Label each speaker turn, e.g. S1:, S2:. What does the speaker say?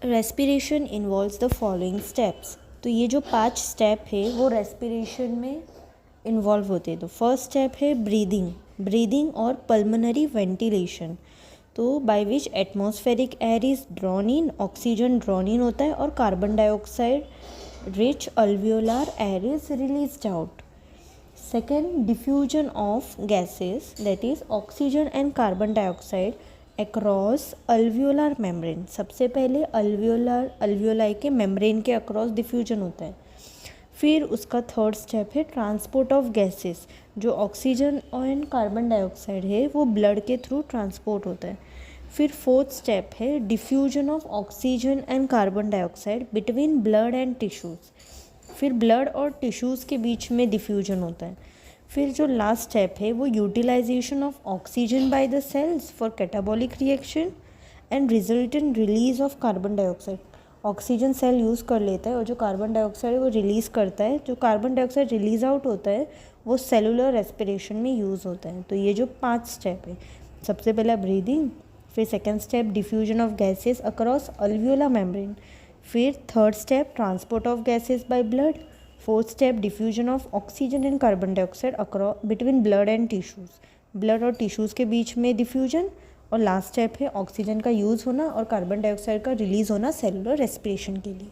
S1: Respiration involves the following steps. तो ये जो 5 स्टेप है वो रेस्पिरेशन में इन्वॉल्व होते हैं। तो फर्स्ट स्टेप है ब्रीदिंग और पल्मोनरी वेंटिलेशन। तो by which atmospheric air is drawn in, oxygen drawn in होता है और carbon dioxide rich alveolar air is released out. Second, diffusion of gases, that is oxygen and carbon dioxide across alveolar membrane. सबसे पहले alveoli के membrane के across diffusion होता है। फिर उसका थर्ड स्टेप है ट्रांसपोर्ट ऑफ गैसेस। जो ऑक्सीजन एंड कार्बन डाइऑक्साइड है वो ब्लड के थ्रू ट्रांसपोर्ट होता है। फिर फोर्थ स्टेप है diffusion of oxygen and carbon dioxide between blood and tissues. फिर ब्लड और टिश्यूज़ के बीच में डिफ्यूजन होता है। फिर जो लास्ट स्टेप है वो utilisation of oxygen by the cells for catabolic reaction and resultant release of carbon dioxide. Oxygen cell use कर लेता है और जो कार्बन डाइऑक्साइड है वो रिलीज़ करता है। जो कार्बन डाइऑक्साइड रिलीज आउट होता है वो सेलुलर रेस्पिरेशन में यूज़ होता है। तो ये जो 5 स्टेप है, सबसे पहला ब्रीदिंग, फिर second step diffusion of gases across alveolar membrane, फिर third step transport of gases by blood, fourth step diffusion of oxygen and carbon dioxide across between blood and tissues, blood और tissues के बीच में diffusion, और last step है oxygen का use होना और कार्बन डाइऑक्साइड का रिलीज़ होना सेलुलर रेस्पिरेशन के लिए।